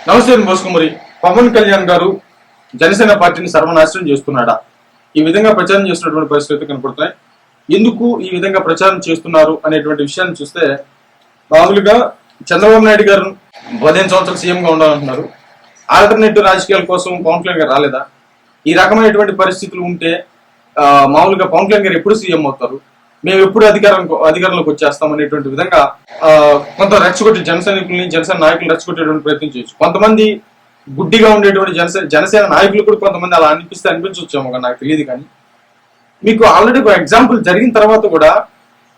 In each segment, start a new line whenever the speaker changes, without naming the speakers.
నమస్తే బోసుకుమరి. పవన్ కళ్యాణ్ గారు జనసేన పార్టీని సర్వనాశనం చేస్తున్నాడా? ఈ విధంగా ప్రచారం చేస్తున్నటువంటి పరిస్థితులు కనపడుతున్నాయి. ఎందుకు ఈ విధంగా ప్రచారం చేస్తున్నారు అనేటువంటి విషయాన్ని చూస్తే, మామూలుగా చంద్రబాబు నాయుడు గారు 15 సంవత్సరాలు సీఎంగా ఉండాలంటున్నారు. ఆల్టర్నేటివ్ రాజకీయాల కోసం పవన్ కళ్యాణ్ గారు రాలేదా? ఈ రకమైనటువంటి పరిస్థితులు ఉంటే మామూలుగా పవన్ కళ్యాణ్ గారు ఎప్పుడు సీఎం అవుతారు, మేము ఎప్పుడు అధికారంలోకి వచ్చేస్తాం అనేటువంటి విధంగా కొంత రెచ్చగొట్టి జనసేన నాయకులు రెచ్చగొట్టేటువంటి ప్రయత్నం చేయొచ్చు. కొంతమంది గుడ్డిగా ఉండేటువంటి జనసేన నాయకులు కూడా కొంతమంది అలా అనిపించొచ్చాము, నాకు తెలియదు. కానీ మీకు ఆల్రెడీ ఒక ఎగ్జాంపుల్ జరిగిన తర్వాత కూడా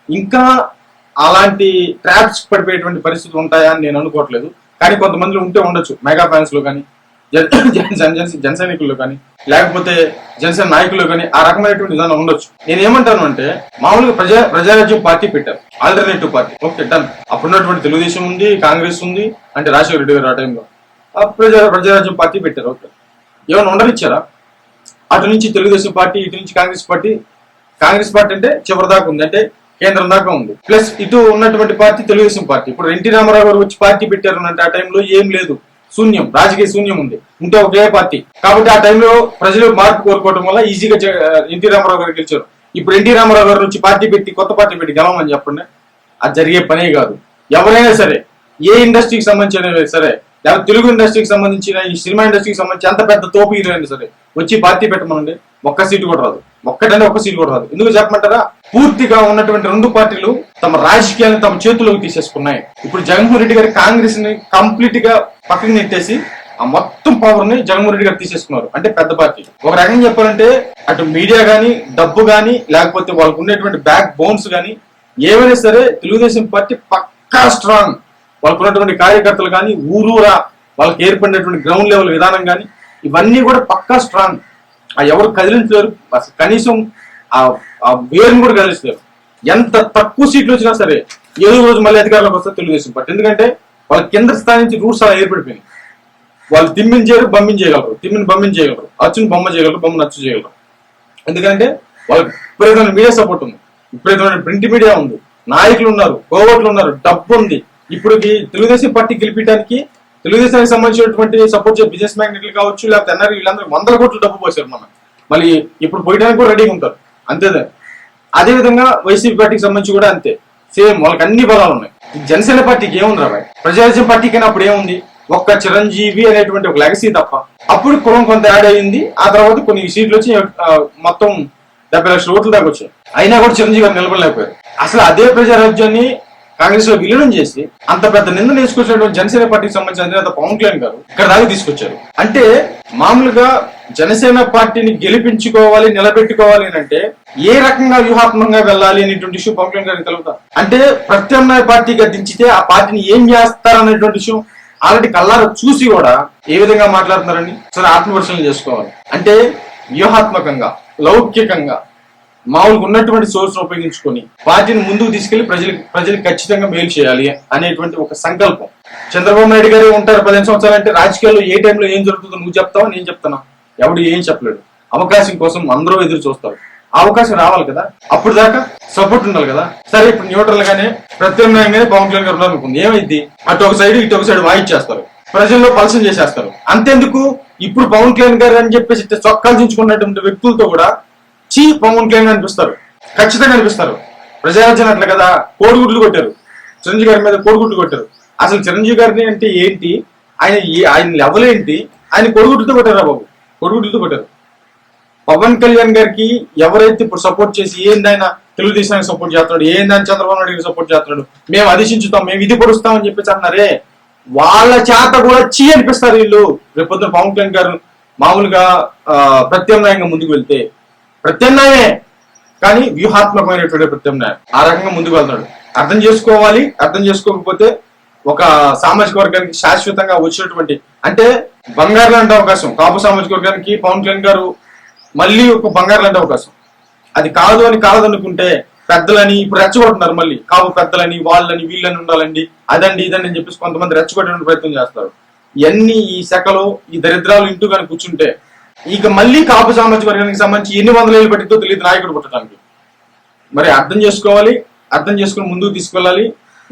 ఇంకా అలాంటి ట్రాప్స్ పడిపోయేటువంటి పరిస్థితులు ఉంటాయా అని నేను అనుకోవట్లేదు. కానీ కొంతమందిలో ఉంటే ఉండొచ్చు, మెగా ఫ్యాన్స్ లో కానీ జన సైనికుల్లో కానీ లేకపోతే జనసేన నాయకుల్లో కానీ ఆ రకమైనటువంటి విధానం ఉండొచ్చు. నేను ఏమంటాను అంటే, మామూలుగా ప్రజారాజ్యం పార్టీ పెట్టారు, ఆల్టర్నేటివ్ పార్టీ, ఓకే డన్. అప్పుడున్నటువంటి తెలుగుదేశం ఉంది, కాంగ్రెస్ ఉంది, అంటే రాజశేఖర రెడ్డి గారు ఆ టైంలో ప్రజారాజ్యం పార్టీ పెట్టారు. ఓకే, ఏమైనా ఉండనిచ్చారా? అటు నుంచి తెలుగుదేశం పార్టీ, ఇటు నుంచి కాంగ్రెస్ పార్టీ అంటే చివరి దాకా ఉంది, అంటే కేంద్రం దాకా ఉంది. ప్లస్ ఇటు ఉన్నటువంటి పార్టీ తెలుగుదేశం పార్టీ. ఇప్పుడు ఎన్టీ రామారావు గారు వచ్చి పార్టీ పెట్టారు అంటే ఆ టైంలో ఏం లేదు, శూన్యం, రాజకీయ శూన్యం ఉంది, ఉంటే ఒకే పార్టీ. కాబట్టి ఆ టైంలో ప్రజలు మార్పు కోరుకోవడం వల్ల ఈజీగా ఎన్టీ రామారావు గారు గెలిచారు. ఇప్పుడు ఎన్టీ రామారావు గారు నుంచి పార్టీ పెట్టి కొత్త పార్టీ పెట్టి గెలవమని చెప్పండి, అది జరిగే పనే కాదు. ఎవరైనా సరే, ఏ ఇండస్ట్రీకి సంబంధించిన సరే, లేకపోతే తెలుగు ఇండస్ట్రీకి సంబంధించిన, ఈ సినిమా ఇండస్ట్రీకి సంబంధించి ఎంత పెద్ద తోపు హీరోయినా సరే వచ్చి పార్టీ పెట్టమనండి, ఒక్క సీటు కూడా రాదు. ఒక్క సీటు కూడా రాదు. ఎందుకు చెప్పమంటారా? పూర్తిగా ఉన్నటువంటి రెండు పార్టీలు తమ రాజకీయాలను తమ చేతుల్లోకి తీసేసుకున్నాయి. ఇప్పుడు జగన్మోహన్ రెడ్డి గారి కాంగ్రెస్ ని కంప్లీట్ గా పక్కన నెట్టేసి ఆ మొత్తం పవర్ ని జగన్మోహన్ రెడ్డి గారు తీసేసుకున్నారు. అంటే పెద్ద పార్టీ. ఒక రకంగా చెప్పాలంటే అటు మీడియా గానీ, డబ్బు గానీ, లేకపోతే వాళ్ళకు ఉండేటువంటి బ్యాక్ బోన్స్ గానీ, ఏమైనా సరే తెలుగుదేశం పార్టీ పక్కా స్ట్రాంగ్. వాళ్ళకు ఉన్నటువంటి కార్యకర్తలు కానీ, ఊరూరా వాళ్ళకి ఏర్పడినటువంటి గ్రౌండ్ లెవెల్ విధానం కానీ, ఇవన్నీ కూడా పక్కా స్ట్రాంగ్. ఎవరు కదిలించలేరు, కనీసం ఆ వేరుని కూడా కదిలించలేరు. ఎంత తక్కువ సీట్లు వచ్చినా సరే ఏదో రోజు మళ్ళీ అధికారంలోకి వస్తారు తెలుగుదేశం పార్టీ. ఎందుకంటే వాళ్ళ కింద స్థాయి నుంచి రూట్స్ అలా ఏర్పడిపోయినాయి. వాళ్ళు తిమ్మిని బంబించేయగలరు, అచ్చుని బొమ్మ చేయగలరు, బొమ్మను అచ్చు చేయగలరు. ఎందుకంటే వాళ్ళకి విపరీతమైన మీడియా సపోర్ట్ ఉంది, విపరీతమైన ప్రింట్ మీడియా ఉంది, నాయకులు ఉన్నారు, కోవట్లు ఉన్నారు, డబ్బు ఉంది. ఇప్పుడు తెలుగుదేశం పార్టీ గెలిపించడానికి తెలుగుదేశానికి సంబంధించినటువంటి సపోర్ట్ చేసే బిజినెస్ మ్యాగ్నెట్లు కావచ్చు, లేకపోతే ఎన్ఆర్ఐ, వీళ్ళందరూ 100 కోట్లు డబ్బు పోసారు. మళ్ళీ ఇప్పుడు పోయడానికి కూడా రెడీగా ఉంటారు. అంతేదే. అదేవిధంగా వైసీపీ పార్టీకి సంబంధించి కూడా అంతే, సేమ్. వాళ్ళకి అన్ని బలాలు ఉన్నాయి. జనసేన పార్టీకి ఏముంది రా? ప్రజారాజ్యం పార్టీకైనా అప్పుడు ఏముంది? ఒక్క చిరంజీవి అనేటువంటి ఒక లెగసీ తప్ప. అప్పుడు కులం కొంత యాడ్ అయ్యింది, ఆ తర్వాత కొన్ని సీట్లు వచ్చి మొత్తం 70 లక్షల ఓట్ల దాకా వచ్చాయి. అయినా కూడా చిరంజీవి గారు నిలబడలేకపోయారు. అసలు అదే ప్రజారాజ్యాన్ని కాంగ్రెస్ లో విలీనం చేసి అంత పెద్ద నిందలు తీసుకొచ్చినటువంటి జనసేన పార్టీకి సంబంధించిన అధినేత పవన్ కళ్యాణ్ గారు ఇక్కడ దాకా తీసుకొచ్చారు. అంటే మామూలుగా జనసేన పార్టీని గెలిపించుకోవాలి, నిలబెట్టుకోవాలి అంటే ఏ రకంగా వ్యూహాత్మకంగా వెళ్ళాలి అనేటువంటి విషయం పవన్ కళ్యాణ్ గారికి కలుగుతా. అంటే ప్రత్యామ్నాయ పార్టీగా దించితే ఆ పార్టీని ఏం చేస్తారనేటువంటి విషయం ఆల్రెడీ కళ్ళారా చూసి కూడా ఏ విధంగా మాట్లాడుతున్నారని సరే ఆత్మపరిశీలన చేసుకోవాలి. అంటే వ్యూహాత్మకంగా, లౌకికంగా మామూలుగా ఉన్నటువంటి సోర్స్ ఉపయోగించుకొని పార్టీని ముందుకు తీసుకెళ్లి ప్రజలకు ఖచ్చితంగా మేలు చేయాలి అనేటువంటి ఒక సంకల్పం. చంద్రబాబు నాయుడు గారే ఉంటారు 15 సంవత్సరాలు అంటే రాజకీయాల్లో ఏ టైంలో ఏం జరుగుతుందో నువ్వు చెప్తావు, నేను చెప్తాను. ఎవడు ఏం చెప్పలేడు. అవకాశం కోసం అందరూ ఎదురు చూస్తారు. అవకాశం రావాలి కదా, అప్పుడు దాకా సపోర్ట్ ఉండాలి కదా. సరే, ఇప్పుడు న్యూట్రల్ గానే ప్రత్యామ్నాయంగానే పవన్ కళ్యాణ్ గారు అనుకుంది, ఏమైంది? అటు ఒక సైడ్ ఇటు ఒక సైడ్ వాయిచ్చేస్తారు, ప్రజల్లో పలసం చేసేస్తారు. అంతెందుకు, ఇప్పుడు పవన్ కళ్యాణ్ గారు అని చెప్పేసి చొక్కాలు దించుకున్నటువంటి వ్యక్తులతో కూడా పవన్ కళ్యాణ్ అనిపిస్తారు, ఖచ్చితంగా అనిపిస్తారు. ప్రజారాజ్యం అట్లా కదా, కోడిగుడ్లు కొట్టారు, చిరంజీవి గారి మీద కోడిగుడ్లు కొట్టారు. అసలు చిరంజీవి గారిని అంటే ఏంటి, ఆయన లెవెల్ ఏంటి, ఆయన కోడిగుడ్లతో కొట్టారా బాబు? కోడిగుడ్లతో కొట్టారు. పవన్ కళ్యాణ్ గారికి ఎవరైతే ఇప్పుడు సపోర్ట్ చేసి ఏందైనా తెలుగుదేశానికి సపోర్ట్ చేస్తున్నాడు, ఏందని చంద్రబాబు నాయుడు గారికి సపోర్ట్ చేస్తున్నాడు, మేము అది చించుతాం, మేము ఇది పొడుస్తాం అని చెప్పేసి అన్నారే, వాళ్ళ చేత కూడా అనిపిస్తారు వీళ్ళు. రేపొద్దున పవన్ కళ్యాణ్ గారు మామూలుగా ప్రత్యామ్నాయంగా ముందుకు వెళ్తే, ప్రత్యామ్నాయమే కానీ వ్యూహాత్మకమైనటువంటి ప్రత్యామ్నాయం, ఆ రకంగా ముందుకు వెళ్తున్నాడు. అర్థం చేసుకోవాలి. అర్థం చేసుకోకపోతే ఒక సామాజిక వర్గానికి శాశ్వతంగా వచ్చినటువంటి, అంటే బంగారు లాంటి అవకాశం కాపు సామాజిక వర్గానికి పవన్ కళ్యాణ్ గారు మళ్ళీ ఒక బంగారు లాంటి అవకాశం. అది కాదనుకుంటే పెద్దలని ఇప్పుడు రెచ్చగొడుతున్నారు. మళ్ళీ కాపు పెద్దలని, వాళ్ళని, వీళ్ళని ఉండాలండి, అదండి ఇదండి అని చెప్పేసి కొంతమంది రెచ్చగొట్టడానికి ప్రయత్నం చేస్తారు. ఇవన్నీ ఈ శాఖలో ఈ దరిద్రాలు ఇంటూ కానీ కూర్చుంటే ఇక మళ్ళీ కాపు సామాజిక వర్గానికి సంబంధించి ఎన్ని వందల ఏళ్ళు పట్టిందో తెలియదు నాయకుడు పుట్టడానికి. మరి అర్థం చేసుకోవాలి, అర్థం చేసుకుని ముందుకు తీసుకెళ్ళాలి.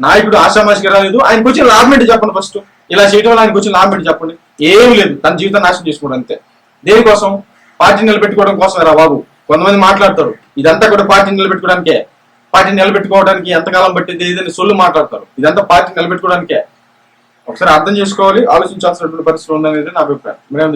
నాయకుడు ఆషామాషిగా రాలేదు, ఆయనకు వచ్చి లాభం ఏంటి చెప్పండి. ఫస్ట్ ఇలా చేయడం వల్ల ఆయన గురించి లాభం చెప్పండి. ఏమీ లేదు, తన జీవితం నాశనం చేసుకోవడం అంతే. దేనికోసం? పార్టీ నిలబెట్టుకోవడం కోసం రా బాబు. కొంతమంది మాట్లాడతారు ఇదంతా కూడా పార్టీ నిలబెట్టుకోవడానికే. పార్టీ నిలబెట్టుకోవడానికి ఎంతకాలం పట్టింది ఏదైనా సొల్లు మాట్లాడతారు. ఇదంతా పార్టీ నిలబెట్టుకోవడానికే. ఒకసారి అర్థం చేసుకోవాలి, ఆలోచించాల్సినటువంటి పరిస్థితి ఉందనేది నా అభిప్రాయం. మీరేం